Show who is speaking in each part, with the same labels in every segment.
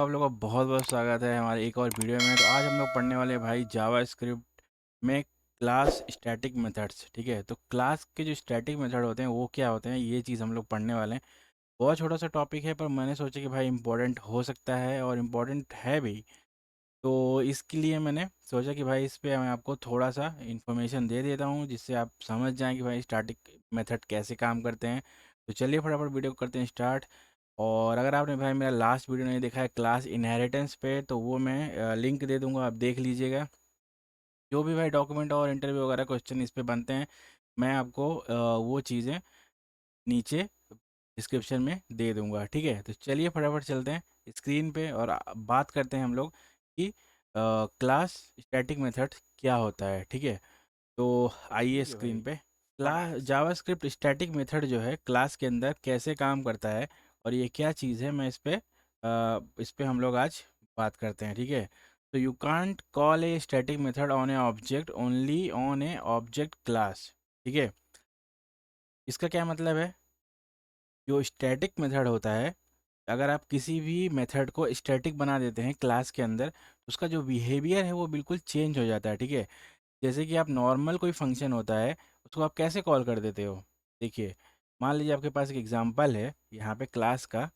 Speaker 1: आप लोगों का बहुत बहुत स्वागत है हमारे एक और वीडियो में। तो आज हम लोग पढ़ने वाले हैं भाई जावा स्क्रिप्ट में क्लास स्टैटिक मेथड्स। ठीक है, तो क्लास के जो स्टैटिक मेथड होते हैं वो क्या होते हैं, ये चीज़ हम लोग पढ़ने वाले हैं। बहुत छोटा सा टॉपिक है, पर मैंने सोचा कि भाई इंपॉर्टेंट हो सकता है और इम्पोर्टेंट है भी। तो इसके लिए मैंने सोचा कि भाई इस पे मैं आपको थोड़ा सा इन्फॉर्मेशन दे देता हूँ, जिससे आप समझ जाएं कि भाई स्टैटिक मेथड कैसे काम करते हैं। तो चलिए फटाफट वीडियो को करते हैं स्टार्ट। और अगर आपने भाई मेरा लास्ट वीडियो नहीं देखा है क्लास इनहेरिटेंस पे, तो वो मैं लिंक दे दूंगा, आप देख लीजिएगा। जो भी भाई डॉक्यूमेंट और इंटरव्यू वगैरह क्वेश्चन इस पे बनते हैं, मैं आपको वो चीज़ें नीचे डिस्क्रिप्शन में दे दूंगा। ठीक है, तो चलिए फटाफट चलते हैं स्क्रीन पे और बात करते हैं हम लोग कि क्लास स्टैटिक मेथड क्या होता है। ठीक है, तो आइए
Speaker 2: ठीक है
Speaker 1: स्क्रीन
Speaker 2: भाई।
Speaker 1: पे। क्लास जावास्क्रिप्ट स्टैटिक मेथड जो है क्लास के अंदर कैसे काम करता है और ये क्या चीज़ है, मैं इस पे हम लोग आज बात करते हैं। ठीक है, तो you can't call a static method on A object only on A object class. ठीक है, इसका क्या मतलब है? जो स्टैटिक मेथड होता है, अगर आप किसी भी मेथड को स्टैटिक बना देते हैं क्लास के अंदर, तो उसका जो बिहेवियर है वो बिल्कुल चेंज हो जाता है। ठीक है, जैसे कि आप नॉर्मल कोई फंक्शन होता है, उसको आप कैसे कॉल कर देते हो। देखिए, मान लीजिए आपके पास एक एग्जांपल है यहाँ पे क्लास का,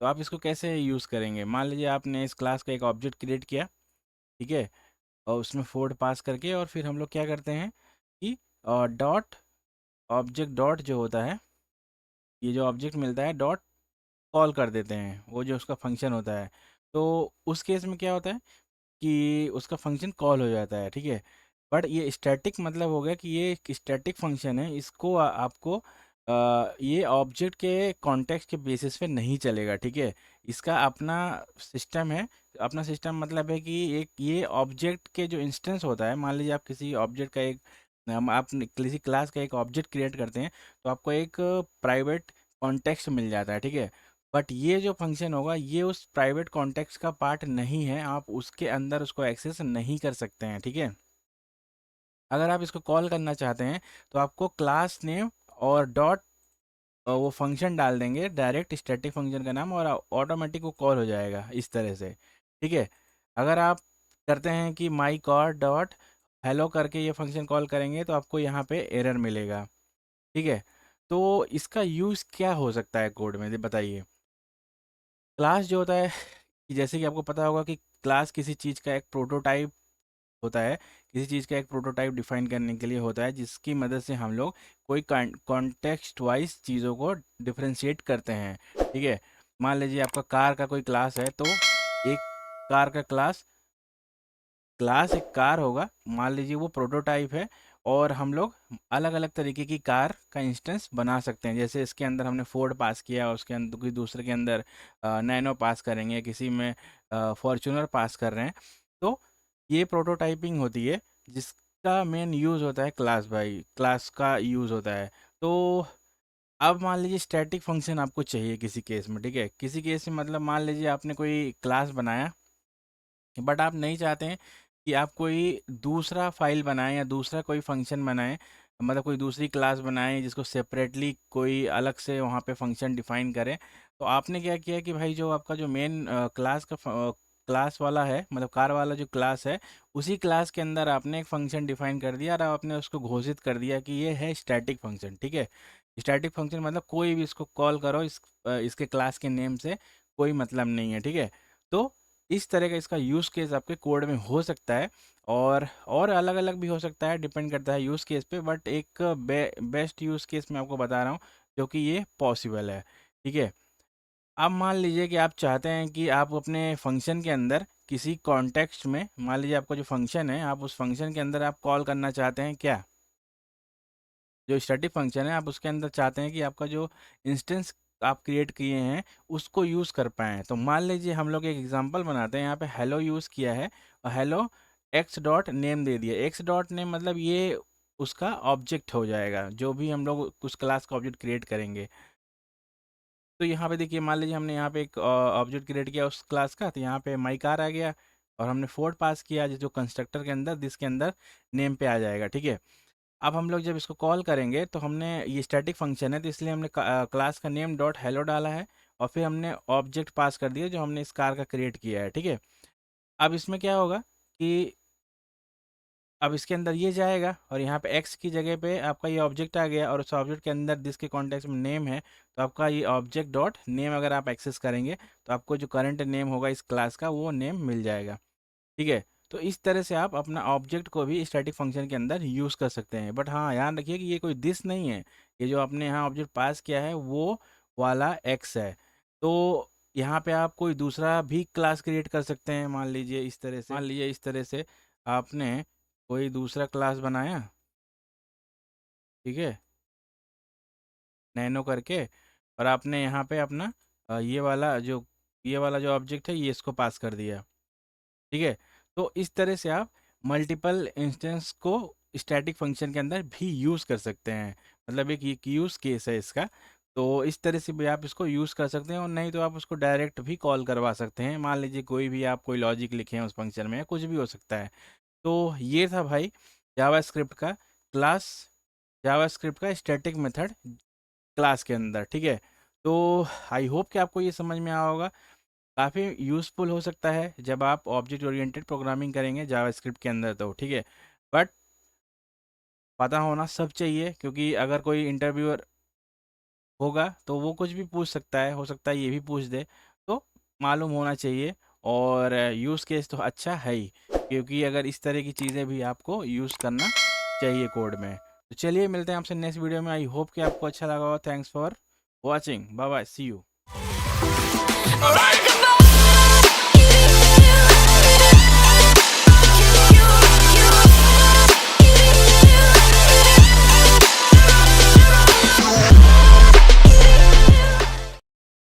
Speaker 1: तो आप इसको कैसे यूज़ करेंगे। मान लीजिए आपने इस क्लास का एक ऑब्जेक्ट क्रिएट किया। ठीक है, और उसमें फोर्ड पास करके, और फिर हम लोग क्या करते हैं कि डॉट ऑब्जेक्ट डॉट जो होता है, ये जो ऑब्जेक्ट मिलता है डॉट कॉल कर देते हैं, वो जो उसका फंक्शन होता है। तो उस केस में क्या होता है कि उसका फंक्शन कॉल हो जाता है। ठीक है, बट ये स्टैटिक मतलब हो गया कि ये एक स्टैटिक फंक्शन है, इसको आपको ये ऑब्जेक्ट के कॉन्टेक्स्ट के बेसिस पे नहीं चलेगा। ठीक है, इसका अपना सिस्टम है। अपना सिस्टम मतलब है कि एक ये ऑब्जेक्ट के जो इंस्टेंस होता है, मान लीजिए आप किसी ऑब्जेक्ट का एक आप किसी क्लास का एक ऑब्जेक्ट क्रिएट करते हैं, तो आपको एक प्राइवेट कॉन्टेक्स्ट मिल जाता है। ठीक है, बट ये जो फंक्शन होगा ये उस प्राइवेट कॉन्टेक्स्ट का पार्ट नहीं है, आप उसके अंदर उसको एक्सेस नहीं कर सकते हैं। ठीक है, अगर आप इसको कॉल करना चाहते हैं, तो आपको क्लास नेम और डॉट वो फंक्शन डाल देंगे, डायरेक्ट स्टैटिक फंक्शन का नाम, और ऑटोमेटिक वो कॉल हो जाएगा इस तरह से। ठीक है, अगर आप करते हैं कि माई कॉल डॉट हेलो करके ये फंक्शन कॉल करेंगे, तो आपको यहाँ पे एरर मिलेगा। ठीक है, तो इसका यूज़ क्या हो सकता है कोड में, ये बताइए। क्लास जो होता है, कि जैसे कि आपको पता होगा कि क्लास किसी चीज़ का एक प्रोटोटाइप होता है, किसी चीज़ का एक प्रोटोटाइप डिफाइन करने के लिए होता है, जिसकी मदद से हम लोग कोई कॉन्टेक्स्ट वाइज चीज़ों को डिफरेंशिएट करते हैं। ठीक है, मान लीजिए आपका कार का कोई क्लास है, तो एक कार का क्लास एक कार होगा, मान लीजिए वो प्रोटोटाइप है। और हम लोग अलग अलग तरीके की कार का इंस्टेंस बना सकते हैं, जैसे इसके अंदर हमने फोर्ड पास किया, उसके अंदर कोई दूसरे के अंदर नैनो पास करेंगे, किसी में फॉर्चूनर पास कर रहे हैं। तो ये प्रोटोटाइपिंग होती है, जिसका मेन यूज़ होता है क्लास, बाई क्लास का यूज़ होता है। तो अब मान लीजिए स्टैटिक फंक्शन आपको चाहिए किसी केस में। ठीक है, किसी केस में मतलब मान लीजिए आपने कोई क्लास बनाया, बट आप नहीं चाहते हैं कि आप कोई दूसरा फाइल बनाएं या दूसरा कोई फंक्शन बनाएं, मतलब कोई दूसरी क्लास बनाएं जिसको सेपरेटली कोई अलग से वहाँ पे फंक्शन डिफाइन करें। तो आपने क्या किया कि भाई जो आपका जो मेन क्लास वाला है, मतलब कार वाला जो क्लास है, उसी क्लास के अंदर आपने एक फंक्शन डिफाइन कर दिया और आपने उसको घोषित कर दिया कि ये है स्टैटिक फंक्शन। ठीक है, स्टैटिक फंक्शन मतलब कोई भी इसको कॉल करो, इसके क्लास के नेम से कोई मतलब नहीं है। ठीक है, तो इस तरह का इसका यूज़ केस आपके कोड में हो सकता है, और अलग अलग भी हो सकता है, डिपेंड करता है यूज़ केस पे। बट एक बेस्ट यूज़ केस मैं आपको बता रहा हूँ जो कि ये पॉसिबल है। ठीक है, अब मान लीजिए कि आप चाहते हैं कि आप अपने फंक्शन के अंदर किसी कॉन्टेक्स्ट में, मान लीजिए आपका जो फंक्शन है, आप उस फंक्शन के अंदर आप कॉल करना चाहते हैं क्या, जो स्टैटिक फंक्शन है आप उसके अंदर चाहते हैं कि आपका जो इंस्टेंस आप क्रिएट किए हैं उसको यूज़ कर पाएँ। तो मान लीजिए हम लोग एक एग्जांपल बनाते हैं, यहाँ पे हेलो यूज़ किया है और हेलो एक्स डॉट नेम दे दिया। एक्स डॉट नेम मतलब ये उसका ऑब्जेक्ट हो जाएगा, जो भी हम लोग उस क्लास का ऑब्जेक्ट क्रिएट करेंगे। तो यहाँ पे देखिए, मान लीजिए हमने यहाँ पे एक ऑब्जेक्ट क्रिएट किया उस क्लास का, तो यहाँ पे माई कार आ गया, और हमने फोर्ड पास किया जो कंस्ट्रक्टर के अंदर, जिसके अंदर नेम पे आ जाएगा। ठीक है, अब हम लोग जब इसको कॉल करेंगे, तो हमने ये स्टैटिक फंक्शन है, तो इसलिए हमने क्लास का नेम डॉट हेलो डाला है, और फिर हमने ऑब्जेक्ट पास कर दिया जो हमने इस कार का क्रिएट किया है, ठीक है। अब इसमें क्या होगा कि अब इसके अंदर ये जाएगा और यहाँ पे एक्स की जगह पे आपका ये ऑब्जेक्ट आ गया, और उस ऑब्जेक्ट के अंदर जिसके कॉन्टेक्स्ट में नेम है, तो आपका ये ऑब्जेक्ट डॉट नेम अगर आप एक्सेस करेंगे तो आपको जो करंट नेम होगा इस क्लास का वो नेम मिल जाएगा, ठीक है। तो इस तरह से आप अपना ऑब्जेक्ट को भी स्टैटिक फंक्शन के अंदर यूज़ कर सकते हैं। बट हाँ, ध्यान रखिए कि ये कोई दिस नहीं है, ये जो आपने यहाँ ऑब्जेक्ट पास किया है वो वाला एक्स है। तो यहाँ पे आप कोई दूसरा भी क्लास क्रिएट कर सकते हैं। मान लीजिए इस तरह से आपने कोई दूसरा क्लास बनाया, ठीक है, नैनो करके, और आपने यहाँ पे अपना ये वाला जो ऑब्जेक्ट है ये इसको पास कर दिया, ठीक है। तो इस तरह से आप मल्टीपल इंस्टेंस को स्टैटिक फंक्शन के अंदर भी यूज़ कर सकते हैं। मतलब एक यूज़ केस है इसका। तो इस तरह से भी आप इसको यूज़ कर सकते हैं, और नहीं तो आप उसको डायरेक्ट भी कॉल करवा सकते हैं। मान लीजिए कोई भी आप कोई लॉजिक लिखे हैं उस फंक्शन में, या कुछ भी हो सकता है। तो ये था भाई जावास्क्रिप्ट का क्लास जावास्क्रिप्ट का स्टैटिक मेथड क्लास के अंदर, ठीक है। तो आई होप कि आपको ये समझ में आया होगा। काफ़ी यूज़फुल हो सकता है जब आप ऑब्जेक्ट ओरिएंटेड प्रोग्रामिंग करेंगे जावास्क्रिप्ट के अंदर, तो ठीक है। बट पता होना सब चाहिए, क्योंकि अगर कोई इंटरव्यूअर होगा तो वो कुछ भी पूछ सकता है, हो सकता है ये भी पूछ दे, तो मालूम होना चाहिए। और यूज़ केस तो अच्छा है ही, क्योंकि अगर इस तरह की चीज़ें भी आपको यूज़ करना चाहिए कोड में। तो चलिए मिलते हैं आपसे नेक्स्ट वीडियो में। आई होप कि आपको अच्छा लगा हो। Thanks for watching, bye bye, see you.